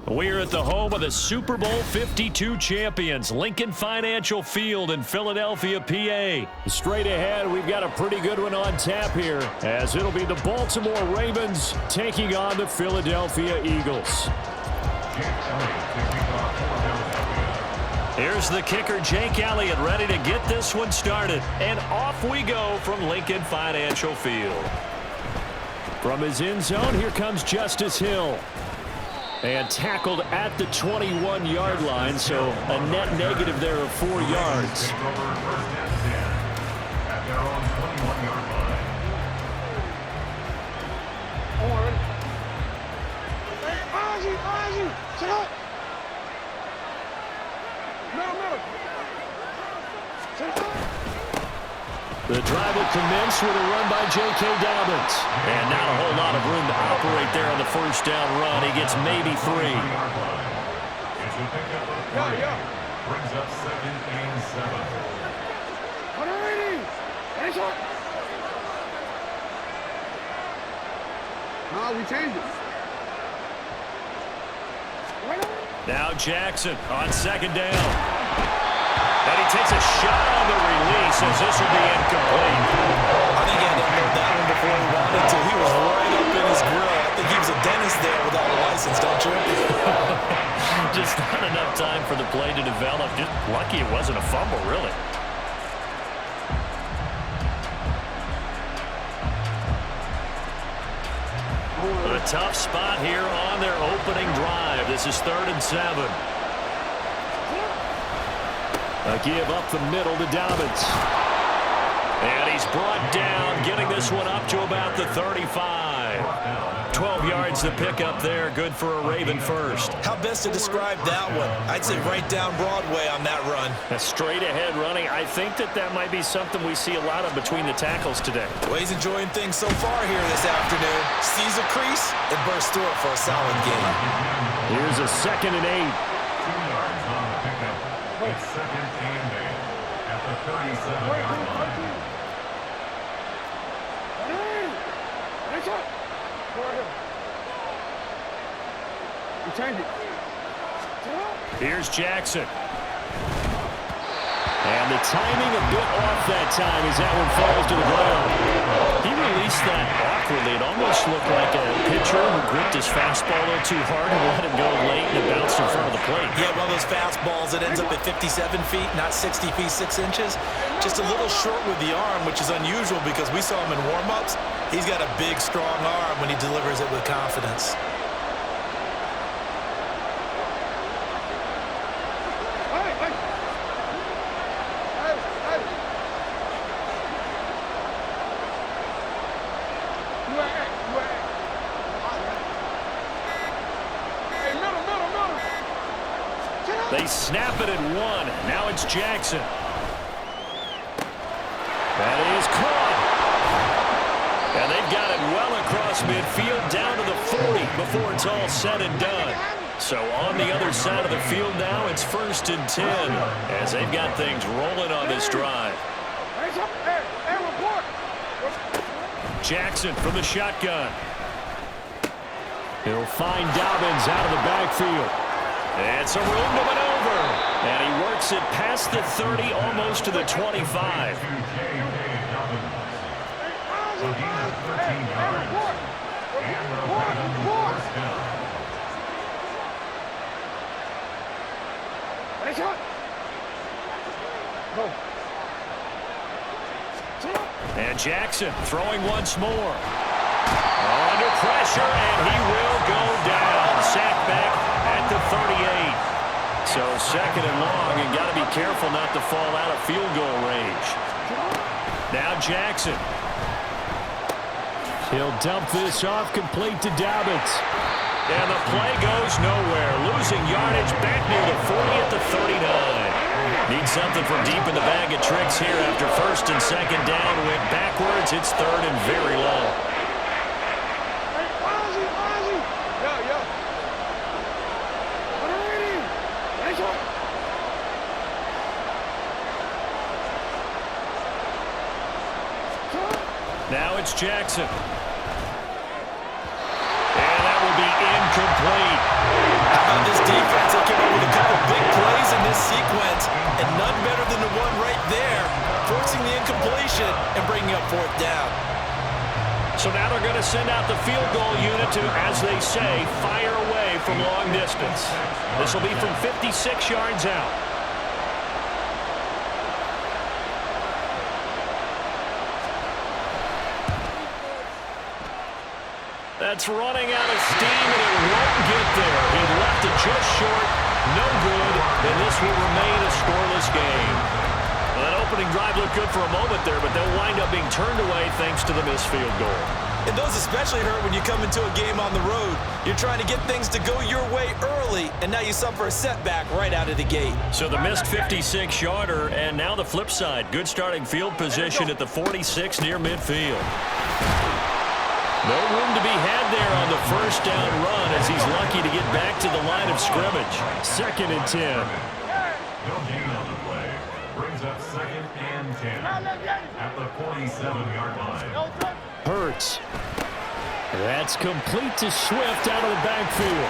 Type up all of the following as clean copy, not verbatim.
We're at the home of the Super Bowl 52 champions, Lincoln Financial Field in Philadelphia, PA. Straight ahead, we've got a pretty good one on tap here, as it'll be the Baltimore Ravens taking on the Philadelphia Eagles. Here's the kicker, Jake Elliott, ready to get this one started. And off we go from Lincoln Financial Field. From his end zone, here comes Justice Hill. And tackled at the 21-yard line, so a net negative there of 4 yards. The drive will commence with a run by J.K. Dobbins. And not a whole lot of room to operate there on the first down run. He gets maybe 3. Brings up 2nd and 7. No, we changed it. Now Jackson on 2nd down. And he takes a shot on the release as this will be incomplete. I think he had to know that one before he wanted to. He was right up in his grill. I think he was a dentist there without a license, don't you? Just not enough time for the play to develop. Just lucky it wasn't a fumble, really. A tough spot here on their opening drive. This is 3rd and 7. A give up the middle to Dobbins. And he's brought down, getting this one up to about the 35. 12 yards to pick up there. Good for a Raven first. How best to describe that one? I'd say right down Broadway on that run. A straight ahead running. I think that might be something we see a lot of between the tackles today. Well, he's enjoying things so far here this afternoon. Sees a crease and bursts through it for a solid gain. Here's a 2nd and 8. 2 yards on the pickup. It's 2nd and 8 at the 37-yard line. Here's Jackson. And the timing a bit off that time as that one falls to the ground. He released that awkwardly. It almost looked like a pitcher who gripped his fastball a little too hard and let it go late and it bounced in front of the plate. Yeah, one of those fastballs that ends up at 57 feet, not 60 feet 6 inches. Just a little short with the arm, which is unusual because we saw him in warm-ups. He's got a big, strong arm when he delivers it with confidence. They snap it at 1. Now it's Jackson. That is caught. And they've got it well across midfield down to the 40 before it's all said and done. So on the other side of the field now, it's 1st and 10 as they've got things rolling on this drive. Jackson from the shotgun. He'll find Dobbins out of the backfield. And some room to maneuver. And he works it past the 30, almost to the 25. And Jackson throwing once more. Under pressure, and he will go down. Sacked back at the 38. So 2nd and long, and got to be careful not to fall out of field goal range. Now Jackson. He'll dump this off, complete to Dobbins. And the play goes nowhere. Losing yardage back near the 40 at the 39. Needs something from deep in the bag of tricks here after 1st and 2nd down. Went backwards. It's 3rd and very low. Now it's Jackson. And that will be incomplete. How about this defense? They came up with a couple big plays in this sequence, and none better than the one right there, forcing the incompletion and bringing up fourth down. So now they're going to send out the field goal unit to, as they say, fire away from long distance. This will be from 56 yards out. That's running out of steam, and it won't get there. He left it just short. No good, and this will remain a scoreless game. Well, that opening drive looked good for a moment there, but they'll wind up being turned away thanks to the missed field goal. And those especially hurt when you come into a game on the road. You're trying to get things to go your way early, and now you suffer a setback right out of the gate. So the missed 56-yarder, and now the flip side. Good starting field position at the 46 near midfield. No room to be had there on the first down run as he's lucky to get back to the line of scrimmage. 2nd and 10. No gain on the play. Brings up 2nd and 10 at the 47-yard line. Hurts. That's complete to Swift out of the backfield.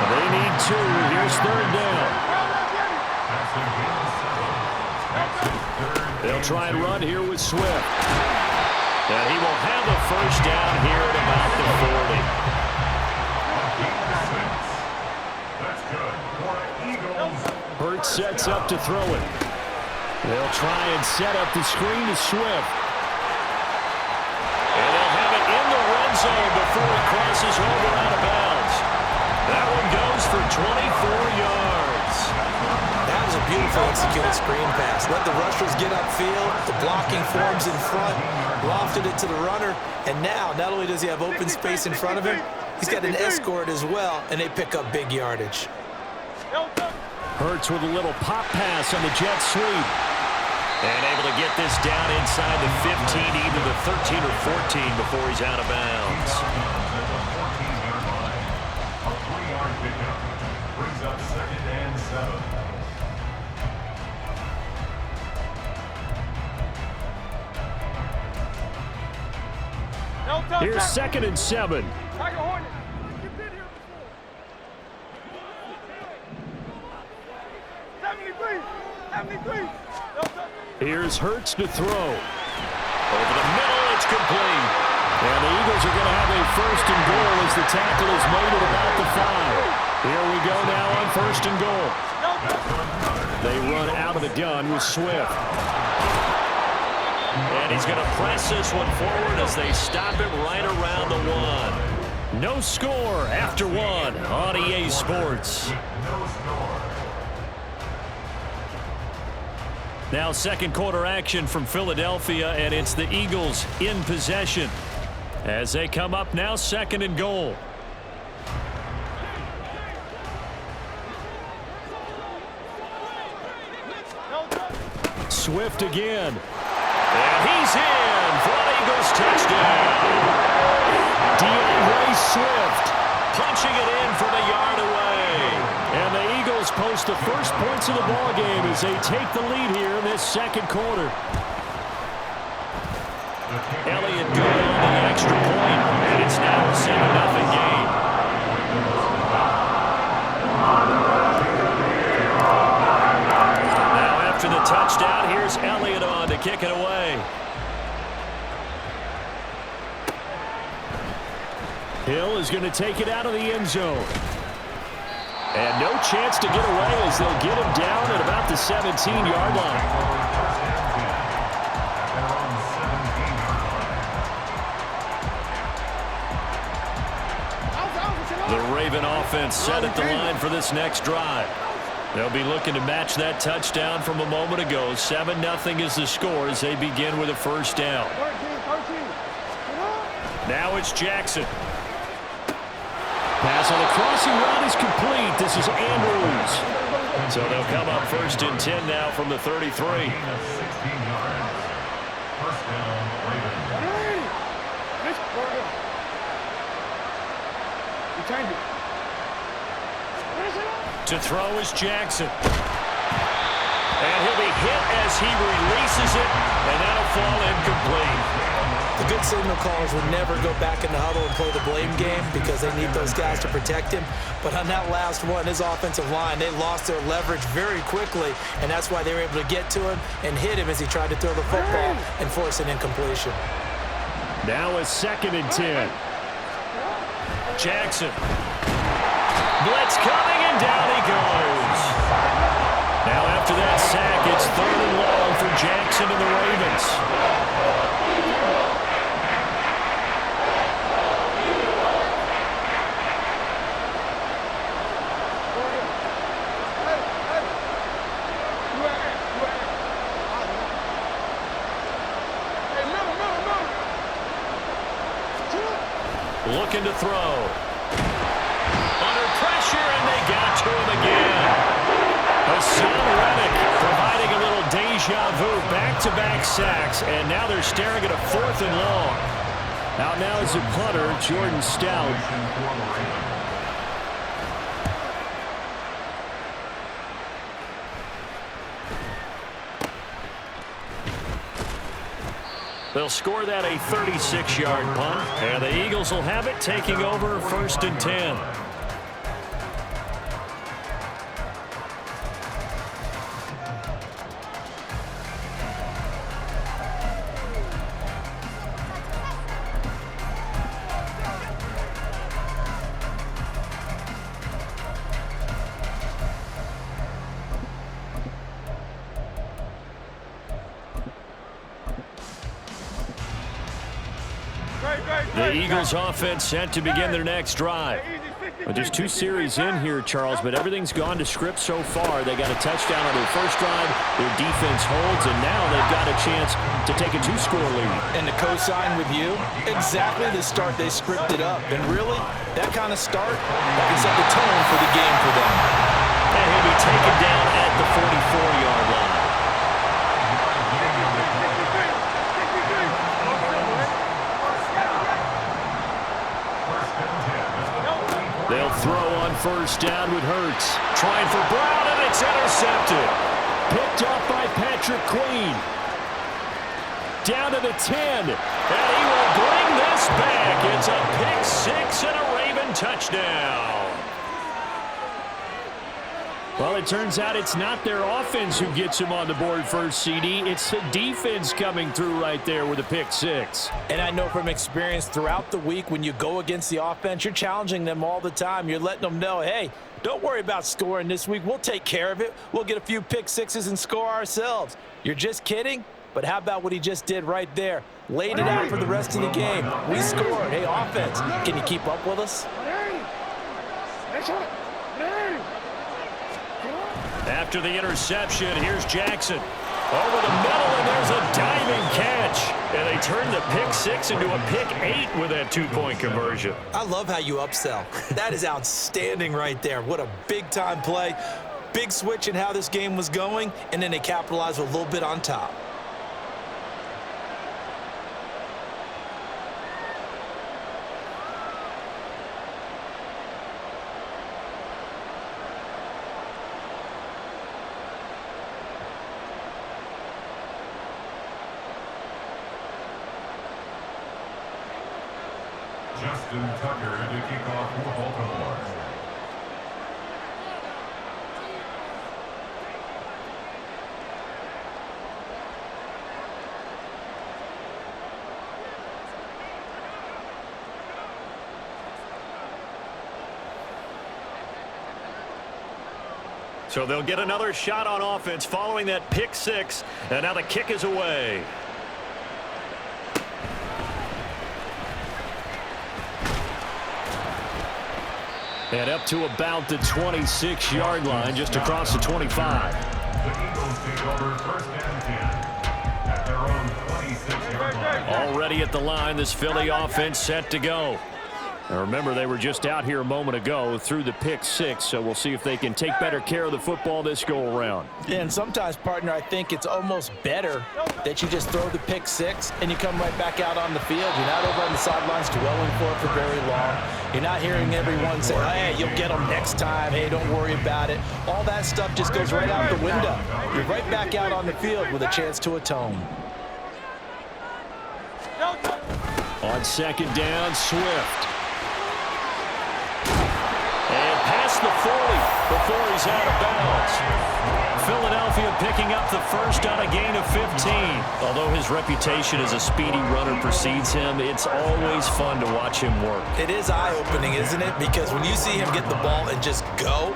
They need 2. Here's 3rd down. They'll try and run here with Swift. And he will have a first down here at about the 40. Hurts sets up to throw it. They'll try and set up the screen to Swift. And they'll have it in the red zone before it crosses over out of bounds. That one goes for 24 yards. That was a beautiful executed screen pass. Let the rushers get upfield. The blocking forms in front. Lofted it to the runner. And now, not only does he have open space in front of him, he's got an escort as well, and they pick up big yardage. Hurts with a little pop pass on the jet sweep. And able to get this down inside the 15, either the 13 or 14 before he's out of bounds. A 3-yard pickup brings up 2nd and 7. Here's 2nd and 7. Here's Hurts to throw. Over the middle, it's complete. And the Eagles are going to have a 1st and goal as the tackle is made at about the 5. Here we go now on 1st and goal. They run out of the gun with Swift. And he's going to press this one forward as they stop him right around the 1. No score after 1 on EA Sports. Now 2nd quarter action from Philadelphia, and it's the Eagles in possession as they come up now 2nd and goal. Swift again. And he's in for an Eagles touchdown. DeAndre Swift punching it in from a yard away. And the Eagles post the first points of the ball game as they take the lead here in this 2nd quarter. Elliott good on the extra point, and it's now a 7-0 game. Now after the touchdown, here's Elliott on to kick it away. Hill is going to take it out of the end zone. And no chance to get away as they'll get him down at about the 17-yard line. The Raven offense set at the line for this next drive. They'll be looking to match that touchdown from a moment ago. 7-0 is the score as they begin with a first down. Now it's Jackson. Pass on the crossing route is complete. This is Andrews. So they'll come up 1st and 10 now from the 33. 16 yards. First down, Ravens. To throw is Jackson. And he'll be hit as he releases it, and that'll fall incomplete. The good signal callers would never go back in the huddle and play the blame game because they need those guys to protect him. But on that last one, his offensive line, they lost their leverage very quickly, and that's why they were able to get to him and hit him as he tried to throw the football and force an incompletion. Now a 2nd and 10. Jackson. Blitz coming, and down he goes. Now after that sack, it's 3rd and long for Jackson and the Ravens. Looking to throw. Under pressure, and they got to him again. Hassan Reddick providing a little deja vu, back-to-back sacks, and now they're staring at a 4th and long. Out now is the punter, Jordan Stout. They'll score that a 36-yard punt, and the Eagles will have it, taking over 1st and 10. The Eagles offense set to begin their next drive. Well, just 2 series in here, Charles, but everything's gone to script so far. They got a touchdown on their first drive. Their defense holds, and now they've got a chance to take a 2-score lead. And to co-sign with you, exactly the start they scripted up. And really, that kind of start, that can set the tone for the game for them. And he'll be taken down at the 44-yard line. They'll throw on 1st down with Hurts. Trying for Brown, and it's intercepted. Picked up by Patrick Queen. Down to the 10. And he will bring this back. It's a pick 6 and a Raven touchdown. Well, it turns out it's not their offense who gets him on the board first, CD. It's the defense coming through right there with a pick 6. And I know from experience throughout the week, when you go against the offense, you're challenging them all the time. You're letting them know, hey, don't worry about scoring this week. We'll take care of it. We'll get a few pick 6s and score ourselves. You're just kidding? But how about what he just did right there? Laid it out for the rest of the game. We scored. Hey, offense, can you keep up with us? After the interception, here's Jackson. Over the middle, and there's a diving catch. And they turn the pick 6 into a pick 8 with that 2-point conversion. I love how you upsell. That is outstanding right there. What a big-time play. Big switch in how this game was going, and then they capitalized with a little bit on top. Justin Tucker to kick off for Baltimore. So they'll get another shot on offense following that pick 6, and now the kick is away. And up to about the 26-yard line, just across the 25. The Eagles take over 1st and 10 at their own 26-yard line. Already at the line, this Philly offense set to go. Now remember, they were just out here a moment ago through the pick 6, so we'll see if they can take better care of the football this go-around. Yeah, and sometimes, partner, I think it's almost better that you just throw the pick 6 and you come right back out on the field. You're not over on the sidelines dwelling for it for very long. You're not hearing everyone say, hey, you'll get them next time. Hey, don't worry about it. All that stuff just goes right out the window. You're right back out on the field with a chance to atone. On second down, Swift. And past the 40 before he's out of bounds. Philadelphia picking up the first on a gain of 15. Although his reputation as a speedy runner precedes him, it's always fun to watch him work. It is eye-opening, isn't it? Because when you see him get the ball and just go,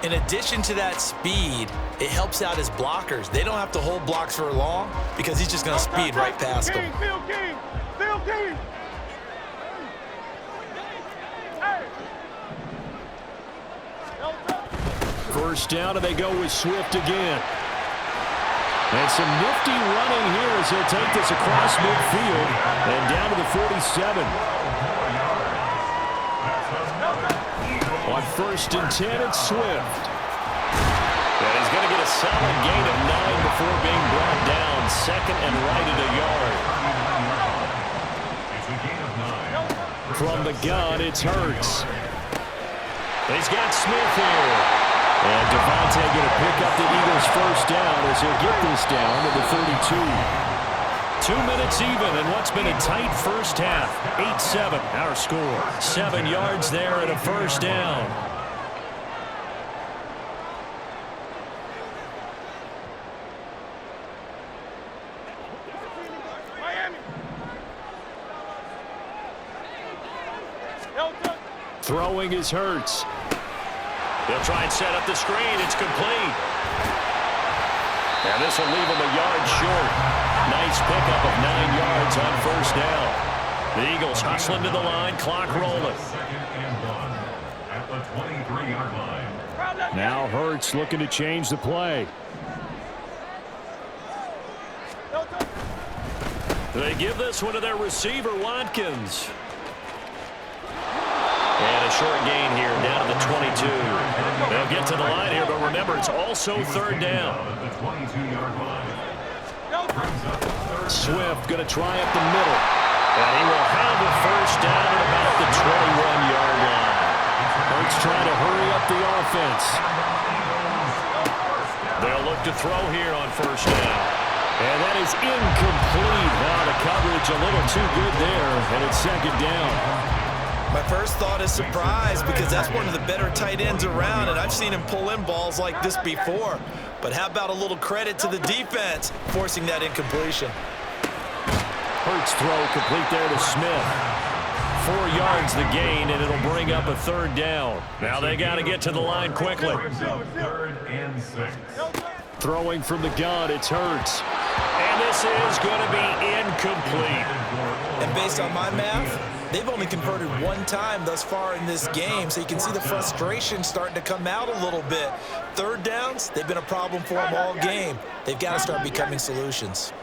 in addition to that speed, it helps out his blockers. They don't have to hold blocks for long because he's just going to speed right past them. First down, and they go with Swift again. And some nifty running here as he'll take this across midfield and down to the 47. On first and 10, it's Swift. And he's going to get a solid gain of 9 before being brought down. Second and right at a yard. From the gun, it's Hurts. He's got Smith here. And Devontae going to pick up the Eagles' first down as he'll get this down to the 32. 2 minutes even in what's been a tight first half. 8-7 our score. 7 yards there and a first down. Throwing is Hurts. They'll try and set up the screen. It's complete. And this will leave him a yard short. Nice pickup of 9 yards on first down. The Eagles hustling to the line, clock rolling. Second and 1 at the 23-yard line. Now Hurts looking to change the play. They give this one to their receiver, Watkins. And a short gain here, down to the 22. They'll get to the line here, but remember, it's also third down. Swift going to try up the middle. And he will have a first down at about the 21-yard line. Hurts trying to hurry up the offense. They'll look to throw here on first down. And that is incomplete. Wow, the coverage a little too good there, and it's second down. My first thought is surprise because that's one of the better tight ends around, and I've seen him pull in balls like this before. But how about a little credit to the defense forcing that incompletion? Hurts throw complete there to Smith. 4 yards the gain, and it'll bring up a third down. Now they got to get to the line quickly. Third and 6. Throwing from the gun, it's Hurts. And this is going to be incomplete. And based on my math, they've only converted one time thus far in this game, so you can see the frustration starting to come out a little bit. Third downs, they've been a problem for them all game. They've got to start becoming solutions.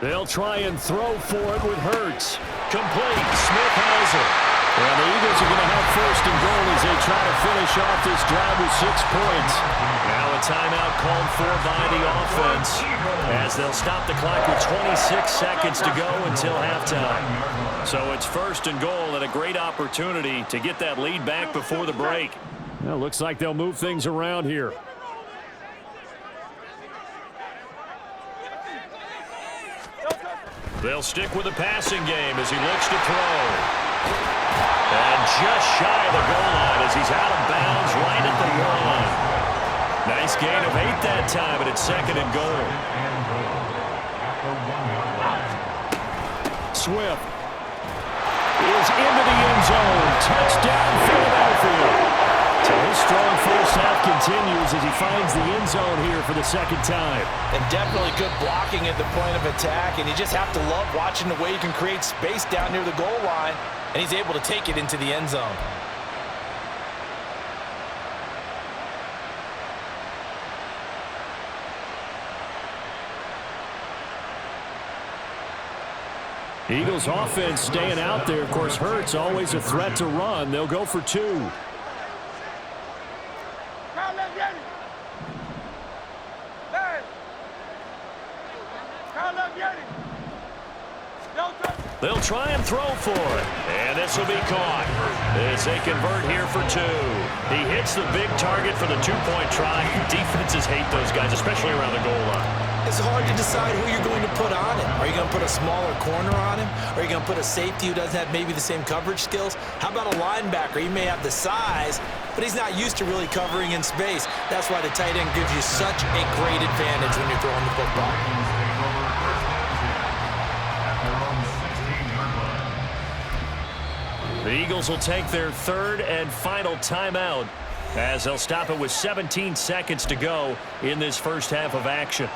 They'll try and throw for it with Hurts. Complete. Smith has it. And the Eagles are going to have first and goal as they try to finish off this drive with 6 points. Now a timeout called for by the offense as they'll stop the clock with 26 seconds to go until halftime. So it's first and goal and a great opportunity to get that lead back before the break. Well, looks like they'll move things around here. They'll stick with the passing game as he looks to throw. And just shy of the goal line as he's out of bounds right at the 1. Nice gain of 8 that time, and it's second and goal. Swift is into the end zone. Touchdown, Philadelphia. So his strong first half continues as he finds the end zone here for the second time. And definitely good blocking at the point of attack, and you just have to love watching the way he can create space down near the goal line, and he's able to take it into the end zone. Eagles offense staying out there. Of course, Hurts always a threat to run. They'll go for 2. They'll try and throw for it. And this will be caught as they convert here for 2. He hits the big target for the 2-point try. Defenses hate those guys, especially around the goal line. It's hard to decide who you're going to put on him. Are you going to put a smaller corner on him? Are you going to put a safety who doesn't have maybe the same coverage skills? How about a linebacker? He may have the size, but he's not used to really covering in space. That's why the tight end gives you such a great advantage when you're throwing the football. The Eagles will take their third and final timeout as they'll stop it with 17 seconds to go in this first half of action.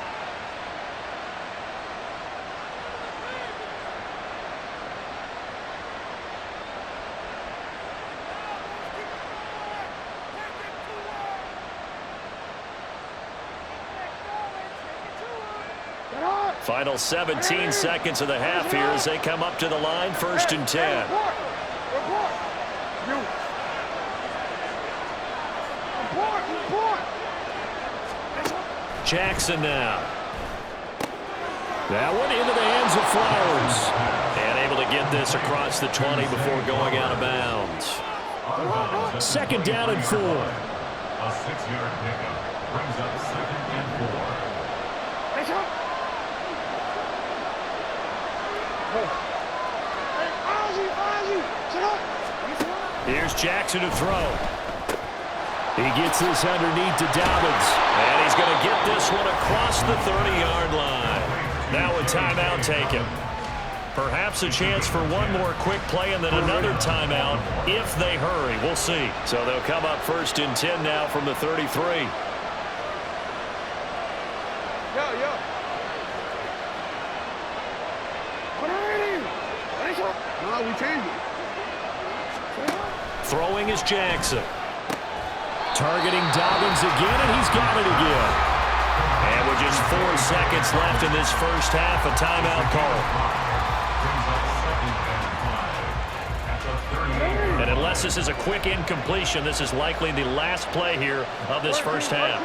Final 17 seconds of the half here as they come up to the line, 1st and 10. Jackson now. That one into the hands of Flowers. And able to get this across the 20 before going out of bounds. 2nd down and 4. A 6-yard pickup brings up 2nd and 4. Here's Jackson to throw. He gets this underneath to Dobbins. And he's going to get this one across the 30-yard line. Now a timeout taken. Perhaps a chance for one more quick play and then another timeout if they hurry. We'll see. So they'll come up 1st and 10 now from the 33. No, we changed it. Throwing is Jackson. Targeting Dobbins again, and he's got it again. And with just 4 seconds left in this first half, a timeout call. And unless this is a quick incompletion, this is likely the last play here of this first half.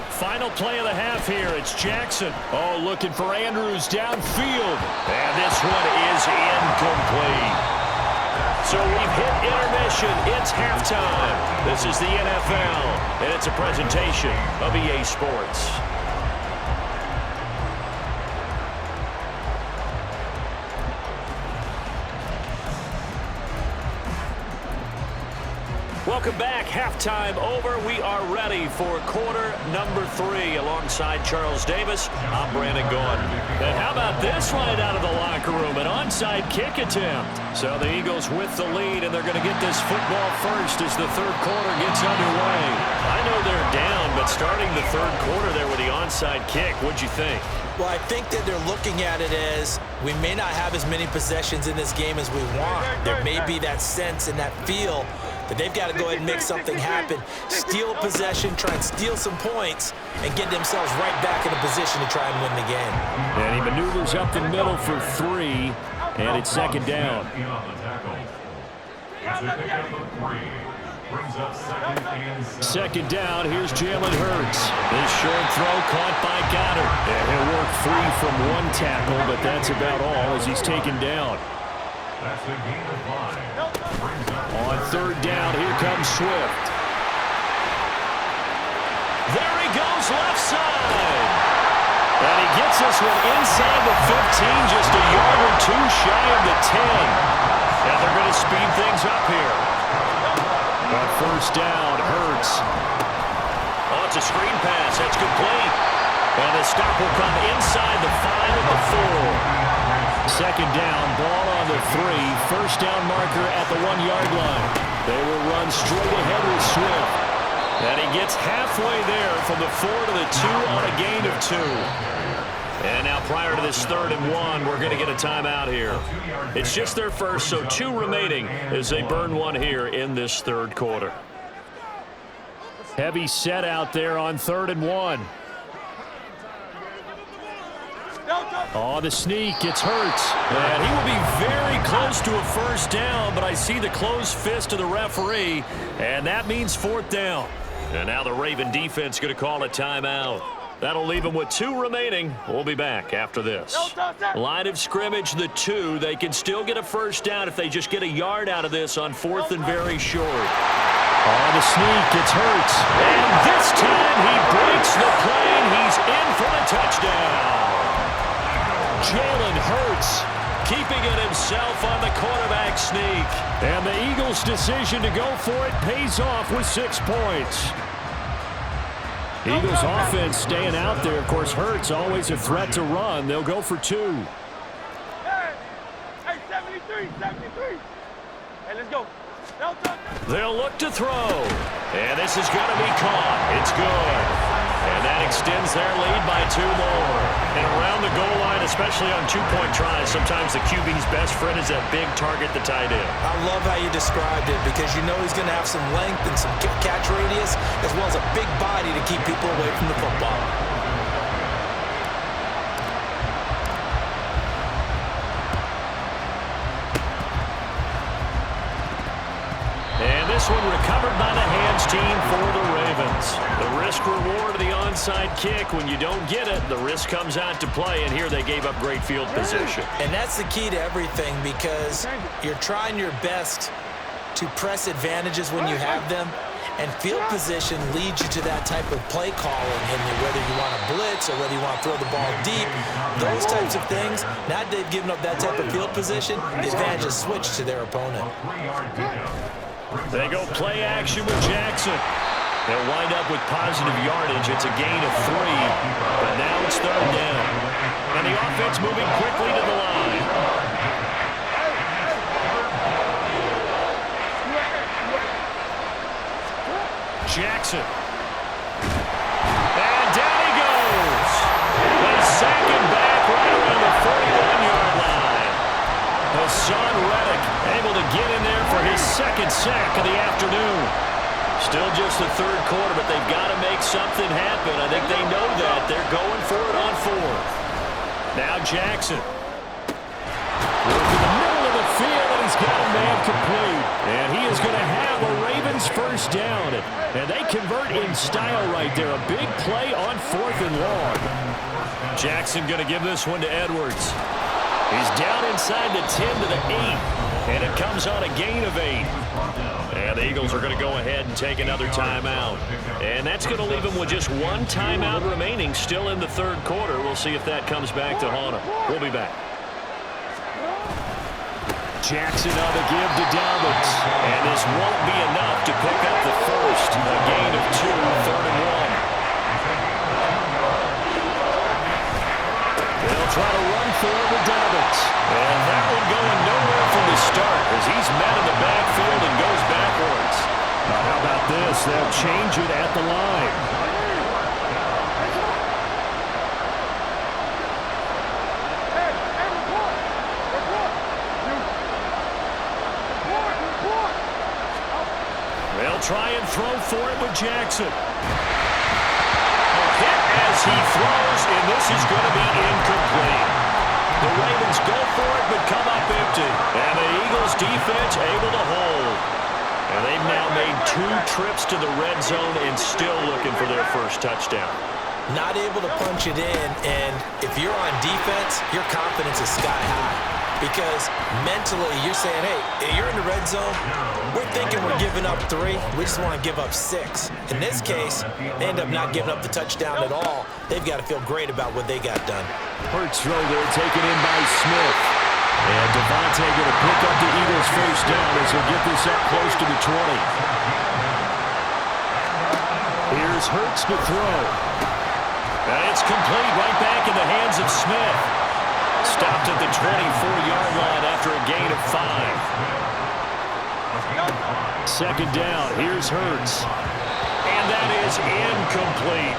Final play of the half here. It's Jackson. Oh, looking for Andrews downfield. And this one is incomplete. So we've hit intermission. It's halftime. This is the NFL, and it's a presentation of EA Sports. Welcome back. Halftime over. We are ready for quarter number 3 alongside Charles Davis. I'm Brandon Gordon. And how about this right out of the locker room? An onside kick attempt. So the Eagles with the lead, and they're going to get this football first as the third quarter gets underway. I know they're down, but starting the third quarter there with the onside kick, what'd you think? Well, I think that they're looking at it as we may not have as many possessions in this game as we want. There may be that sense and that feel that they've got to go ahead and make something happen, steal possession, try and steal some points, and get themselves right back in a position to try and win the game. And he maneuvers up the middle for 3, and it's 2nd down. Second down, here's Jalen Hurts. This short throw caught by Goddard. And he'll work free from one tackle, but that's about all as he's taken down. That's a gain of 5. On 3rd down, here comes Swift. There he goes, left side. And he gets this one inside the 15, just a yard or 2 shy of the 10. And they're going to speed things up here. On 1st down, Hurts. Oh, it's a screen pass. That's complete. And the stop will come inside the 5 at the 4. 2nd down, ball on the 3. 1st down marker at the 1-yard line. They will run straight ahead with Swift. And he gets halfway there from the 4 to the 2 on a gain of 2. And now prior to this 3rd and 1, we're going to get a timeout here. It's just their first, so 2 remaining as they burn one here in this 3rd quarter. Heavy set out there on 3rd and 1. Oh, the sneak, it's Hurts. And he will be very close to a 1st down, but I see the closed fist of the referee, and that means 4th down. And now the Raven defense going to call a timeout. That'll leave them with 2 remaining. We'll be back after this. Line of scrimmage, the 2. They can still get a first down if they just get a yard out of this on 4th and very short. On the sneak, it's Hurts. And this time he breaks the plane. He's in for the touchdown. Jalen Hurts keeping it himself on the quarterback sneak. And the Eagles' decision to go for it pays off with 6 points. Eagles offense staying out there. Of course, Hurts always a threat to run. They'll go for 2. Hey, 73. Hey, let's go. They'll look to throw. And this is going to be caught. It's good. And that extends their lead by 2 more. And around the goal line, especially on 2-point tries, sometimes the QB's best friend is that big target, the tight end. I love how you described it because you know he's going to have some length and some catch radius as well as a big body to keep people away from the football. This one recovered by the hands team for the Ravens. The risk-reward of the onside kick. When you don't get it, the risk comes out to play, and here they gave up great field position. And that's the key to everything because you're trying your best to press advantages when you have them, and field position leads you to that type of play calling, and whether you want to blitz or whether you want to throw the ball deep, those types of things, now that they've given up that type of field position, the advantage is switched to their opponent. They go play action with Jackson. They'll wind up with positive yardage. It's a gain of 3, but now it's 3rd down. And the offense moving quickly to the line. Jackson. And down he goes. They sack him back right around the 41-yard line. Hassan Reddick able to get in there for his 2nd sack of the afternoon. Still just the 3rd quarter, but they've got to make something happen. I think they know that. They're going for it on 4th. Now Jackson. Working the middle of the field, and he's got a man complete. And he is going to have a Ravens first down. And they convert in style right there. A big play on 4th and long. Jackson going to give this one to Edwards. He's down inside the 10 to the 8. And it comes on a gain of 8. And the Eagles are going to go ahead and take another timeout. And that's going to leave them with just 1 timeout remaining still in the 3rd quarter. We'll see if that comes back to haunt them. We'll be back. Jackson on the give to Dobbins. And this won't be enough to pick up the first. A gain of 2, 3rd and 1. They'll try to run for it with Dobbins. And that one going nowhere from the start as he's met in the backfield and goes backwards. How about this? They'll change it at the line. They'll try and throw for it with Jackson. Hit as he throws, and this is going to be incomplete. The Ravens go for it, but come up empty. And the Eagles defense able to hold. And they've now made 2 trips to the red zone and still looking for their first touchdown. Not able to punch it in, and if you're on defense, your confidence is sky high. Because mentally, you're saying, hey, you're in the red zone. We're thinking we're giving up 3. We just want to give up 6. In this case, they end up not giving up the touchdown at all. They've got to feel great about what they got done. Hurts throw there, taken in by Smith. And Devontae going to pick up the Eagles' first down as he'll get this up close to the 20. Here's Hurts to throw. And it's complete right back in the hands of Smith. Stopped at the 24-yard line after a gain of 5. 2nd down. Here's Hurts. And that is incomplete.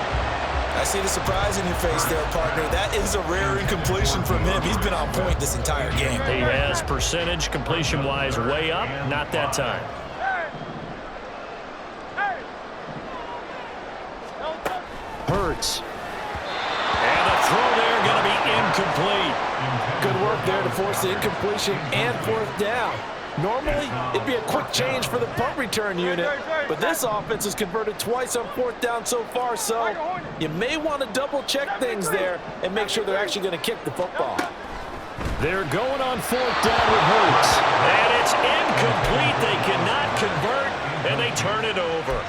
I see the surprise in your face there, partner. That is a rare incompletion from him. He's been on point this entire game. He has percentage completion-wise way up. Not that time. Hurts. And the throw there going to be incomplete. Good work there to force the incompletion and 4th down. Normally, it'd be a quick change for the punt return unit, but this offense has converted twice on 4th down so far, so you may want to double-check things there and make sure they're actually going to kick the football. They're going on 4th down with Hurts. And it's incomplete. They cannot convert, and they turn it over.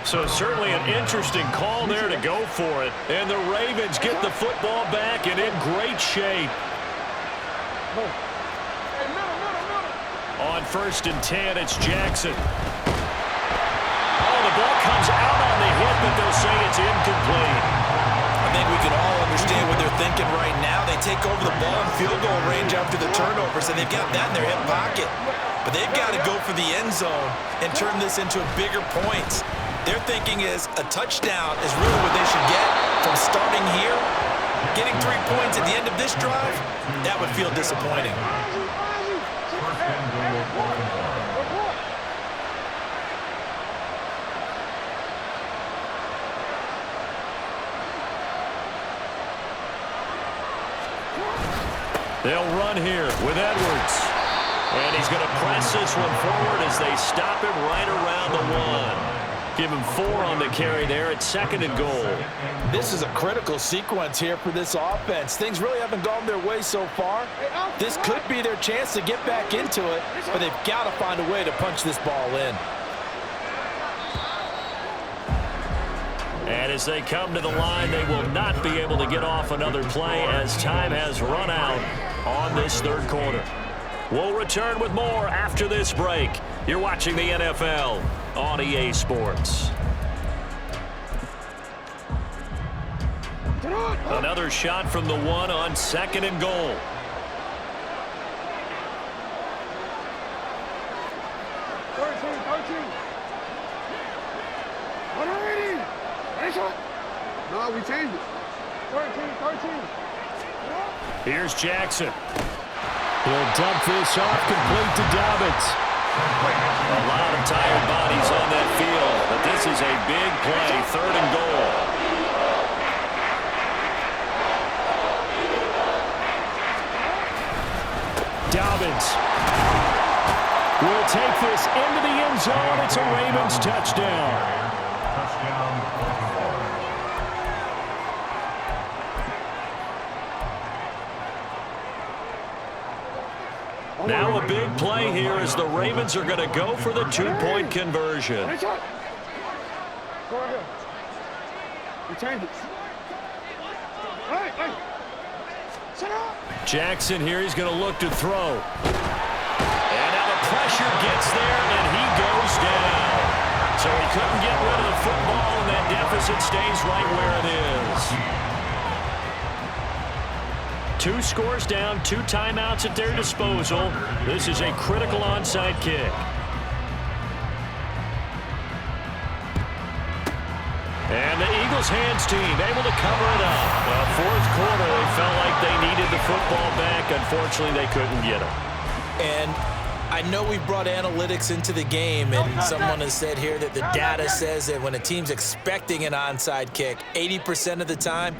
So certainly an interesting call there to go for it. And the Ravens get the football back and in great shape. On 1st and 10, it's Jackson. Oh, the ball comes out on the hit, but they'll say it's incomplete. I think we can all understand what they're thinking right now. They take over the ball in field goal range after the turnover, so they've got that in their hip pocket. But they've got to go for the end zone and turn this into bigger points. Their thinking is a touchdown is really what they should get from starting here. Getting 3 points at the end of this drive, that would feel disappointing. They'll run here with Edwards. And he's going to press this one forward as they stop him right around the 1. Give him 4 on the carry there at 2nd and goal. This is a critical sequence here for this offense. Things really haven't gone their way so far. This could be their chance to get back into it, but they've got to find a way to punch this ball in. And as they come to the line, they will not be able to get off another play as time has run out on this 3rd quarter. We'll return with more after this break. You're watching the NFL on EA Sports. Another shot from the 1 on 2nd and goal. No, we changed it. 13. Here's Jackson. He'll dump this off complete to Dobbins. A lot of tired bodies on that field, but this is a big play, 3rd and goal. Dobbins will take this into the end zone. It's a Ravens touchdown. Now a big play here as the Ravens are going to go for the 2-point conversion. Go ahead. We change it. Hey. Sit up. Jackson here, he's going to look to throw. And now the pressure gets there, and he goes down. So he couldn't get rid of the football, and that deficit stays right where it is. 2 scores down, 2 timeouts at their disposal. This is a critical onside kick. And the Eagles hands team able to cover it up. Well, 4th quarter, they felt like they needed the football back. Unfortunately, they couldn't get it. And I know we brought analytics into the game, and someone has said here that the data says that when a team's expecting an onside kick, 80% of the time,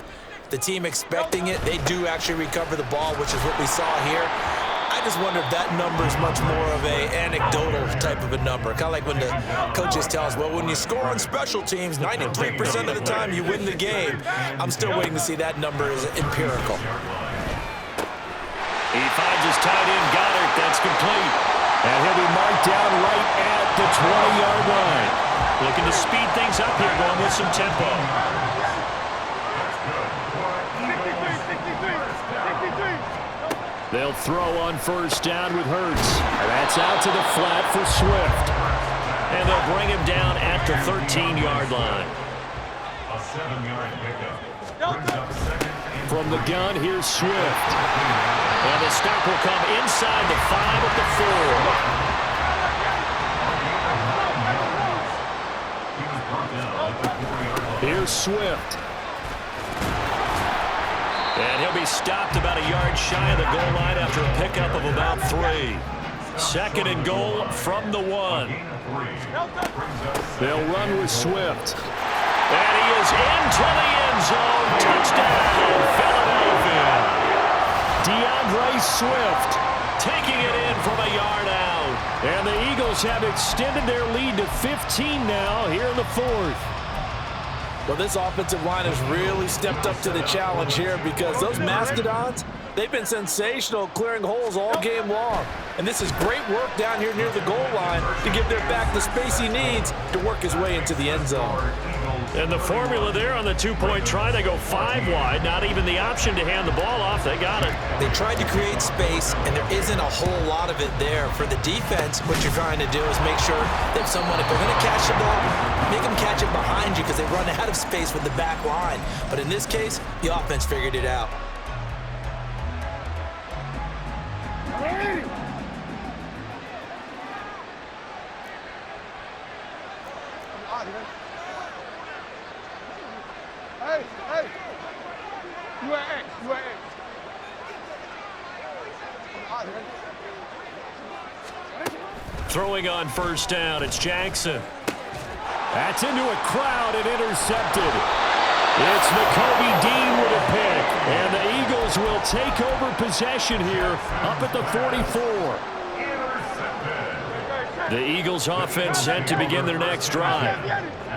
the team expecting it, they do actually recover the ball, which is what we saw here. I just wonder if that number is much more of a anecdotal type of a number. Kind of like when the coaches tell us, well, when you score on special teams, 93% of the time you win the game. I'm still waiting to see that number is empirical. He finds his tight end, Goddard. That's complete. And he'll be marked down right at the 20-yard line. Looking to speed things up here, going with some tempo. They'll throw on 1st down with Hurts. That's out to the flat for Swift. And they'll bring him down at the 13-yard line. A 7-yard pickup. Brings up 2nd. From the gun, here's Swift. And the stop will come inside the 5 at the 4. Here's Swift. And he'll be stopped about a yard shy of the goal line after a pickup of about 3. 2nd and goal from the 1. They'll run with Swift. And he is into the end zone. Touchdown, Philadelphia. DeAndre Swift taking it in from a yard out. zone. And the Eagles have extended their lead to 15 now here in the fourth. Well, this offensive line has really stepped up to the challenge here because those Mastodons, they've been sensational clearing holes all game long. And this is great work down here near the goal line to give their back the space he needs to work his way into the end zone. And the formula there on the two-point try, they go 5 wide. Not even the option to hand the ball off. They got it. They tried to create space, and there isn't a whole lot of it there. For the defense, what you're trying to do is make sure that someone, if they're going to catch the ball, make them catch it behind you because they run out of space with the back line. But in this case, the offense figured it out. Hey, you at X. Throwing on first down, it's Jackson. That's into a crowd and intercepted. It's Nakobe Dean with a pick, and the Eagles will take over possession here up at the 44. The Eagles offense set to begin their next drive.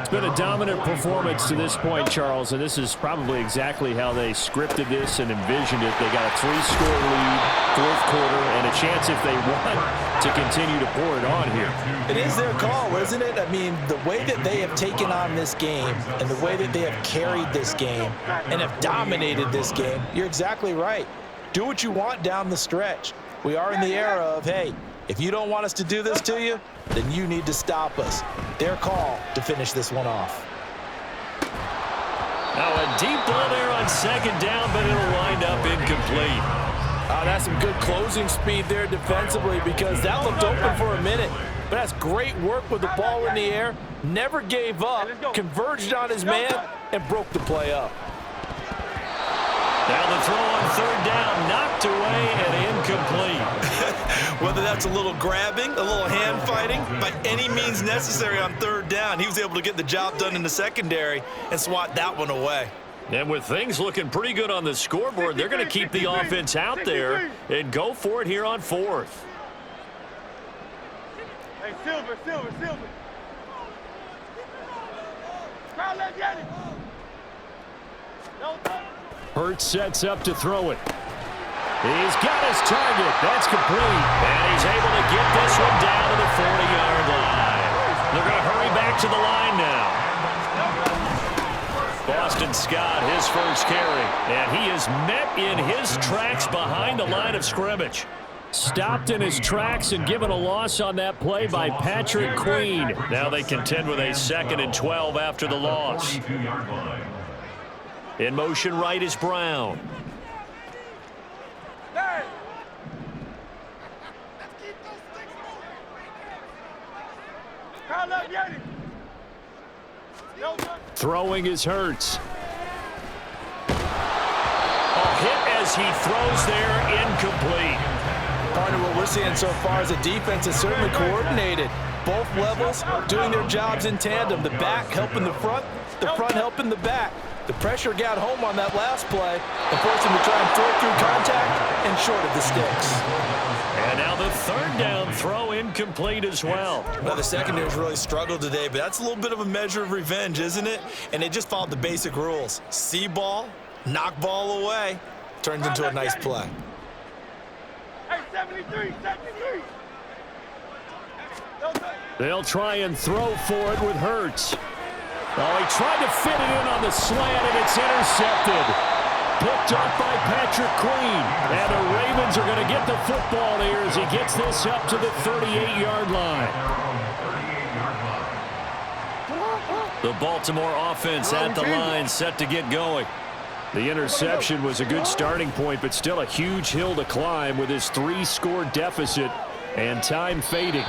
It's been a dominant performance to this point, Charles, and this is probably exactly how they scripted this and envisioned it. They got a 3-score lead, fourth quarter, and a chance if they want to continue to pour it on here. It is their call, isn't it? I mean, the way that they have taken on this game and the way that they have carried this game and have dominated this game, you're exactly right. Do what you want down the stretch. We are in the era of, hey, if you don't want us to do this to you, then you need to stop us. Their call to finish this one off. Now a deep ball there on second down, but it'll wind up incomplete. That's some good closing speed there defensively because that looked open for a minute. But that's great work with the ball in the air. Never gave up, converged on his man, and broke the play up. Now the throw on third down, knocked away and incomplete. Whether that's a little grabbing, a little hand fighting, by any means necessary on third down, he was able to get the job done in the secondary and swat that one away. And with things looking pretty good on the scoreboard, they're going to keep the offense out there and go for it here on fourth. Hey, Silver. Crowd, let's get it. Hurts sets up to throw it. He's got his target. That's complete. And he's able to get this one down to the 40-yard line. They're going to hurry back to the line now. Boston Scott, his first carry. And he is met in his tracks behind the line of scrimmage. Stopped in his tracks and given a loss on that play by Patrick Queen. Now they contend with a 2nd and 12 after the loss. In motion right is Brown. Throwing is Hurts. Hit as he throws there, incomplete. Part of what we're seeing so far is the defense is certainly coordinated. Both levels doing their jobs in tandem. The back helping the front helping the back. The pressure got home on that last play and forced him to try and throw through contact and short of the sticks. And now the third down throw incomplete as well. Well, the secondary's really struggled today, but that's a little bit of a measure of revenge, isn't it? And they just followed the basic rules. See ball, knock ball away, turns into a nice play. Hey, 73. They'll try and throw for it with Hurts. Oh, he tried to fit it in on the slant, and it's intercepted. Picked up by Patrick Queen. And the Ravens are going to get the football here as he gets this up to the 38-yard line. The Baltimore offense at the line, set to get going. The interception was a good starting point, but still a huge hill to climb with his 3-score deficit and time fading.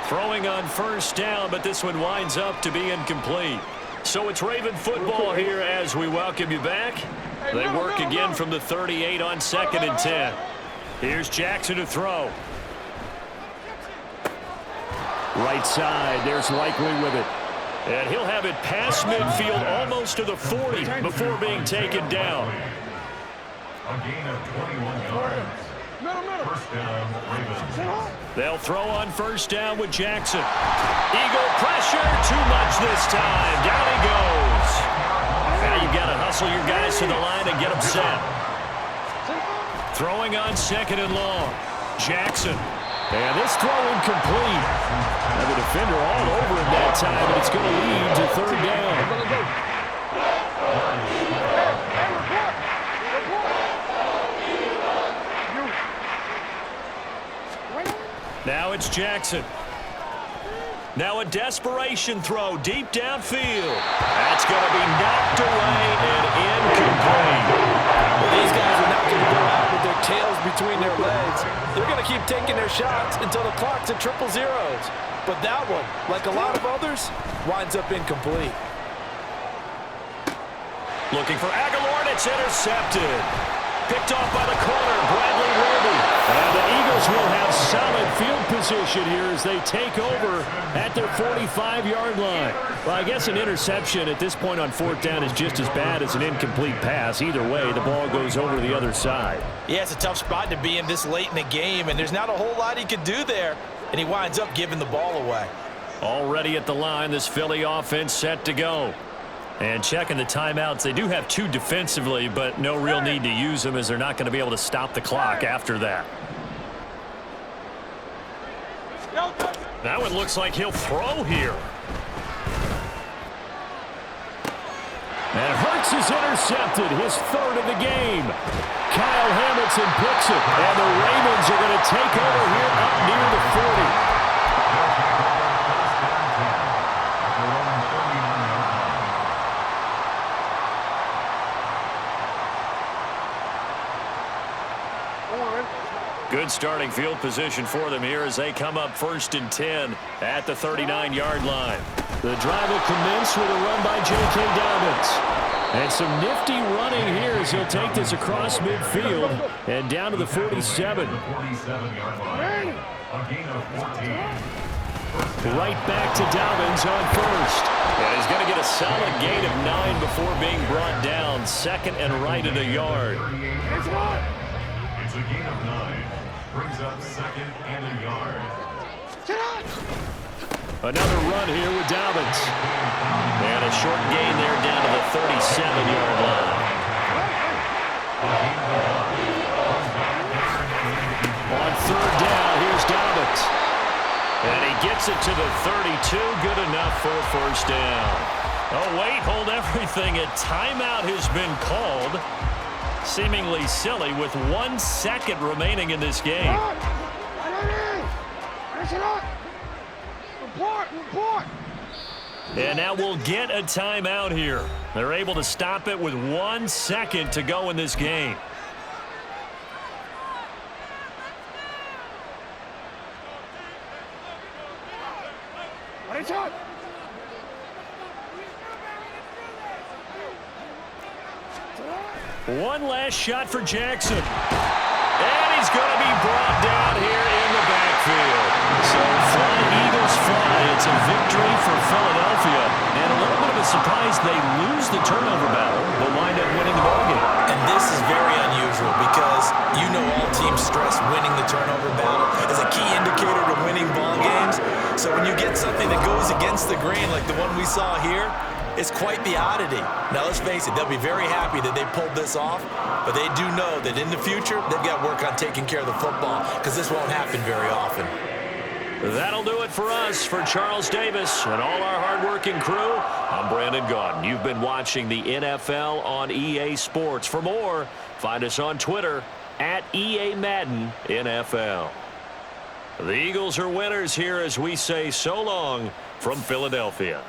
Throwing on first down, but this one winds up to be incomplete. So it's Raven football here as we welcome you back. They work again from the 38 on 2nd and 10. Here's Jackson to throw. Right side, there's Likely with it. And he'll have it past midfield almost to the 40 before being taken down. A gain of 21 yards. First down, Ravens. They'll throw on first down with Jackson. Eagle pressure, too much this time. Down he goes. Now you've got to hustle your guys to the line and get them set. Throwing on second and long. Jackson. And this throw incomplete. Now the defender all over him that time, and it's going to lead to third down. Now it's Jackson. Now a desperation throw deep downfield. That's going to be knocked away and incomplete. Well, these guys are not going to go out with their tails between their legs. They're going to keep taking their shots until the clock's at triple zeros. But that one, like a lot of others, winds up incomplete. Looking for Aguilar, and it's intercepted. Picked off by the corner, Bradley Roby. And the Eagles will have solid field position here as they take over at their 45-yard line. Well, I guess an interception at this point on fourth down is just as bad as an incomplete pass. Either way, the ball goes over the other side. Yeah, it's a tough spot to be in this late in the game, and there's not a whole lot he could do there, and he winds up giving the ball away. Already at the line, this Philly offense set to go. And checking the timeouts, they do have two defensively, but no real need to use them as they're not going to be able to stop the clock after that. That one looks like he'll throw here. And Hurts is intercepted, his third of the game. Kyle Hamilton picks it, and the Ravens are going to take over here up near the 40. Good starting field position for them here as they come up 1st and 10 at the 39-yard line. The drive will commence with a run by J.K. Dobbins. And some nifty running here as he'll take this across midfield and down to the 47. 47-yard line. A gain of 14. Right back to Dobbins on first. And he's going to get a solid gain of 9 before being brought down. Second and right at a yard. It's a gain of 9. Brings up second and a yard. Another run here with Dobbins. And a short gain there down to the 37-yard line. On third down, here's Dobbins. And he gets it to the 32. Good enough for a first down. Oh, wait, hold everything. A timeout has been called. Seemingly silly with 1 second remaining in this game. And now we'll get a timeout here. They're able to stop it with 1 second to go in this game. One last shot for Jackson. And he's going to be brought down here in the backfield. So fly, Eagles fly. It's a victory for Philadelphia. And a little bit of a surprise they lose the turnover battle, but wind up winning the ballgame. And this is very unusual because you know all teams stress winning the turnover battle as a key indicator to winning ball games. So when you get something that goes against the grain like the one we saw here, it's quite the oddity. Now, let's face it, they'll be very happy that they pulled this off, but they do know that in the future, they've got to work on taking care of the football because this won't happen very often. That'll do it for us. For Charles Davis and all our hardworking crew, I'm Brandon Gaudin. You've been watching the NFL on EA Sports. For more, find us on Twitter at EA Madden NFL. The Eagles are winners here as we say so long from Philadelphia.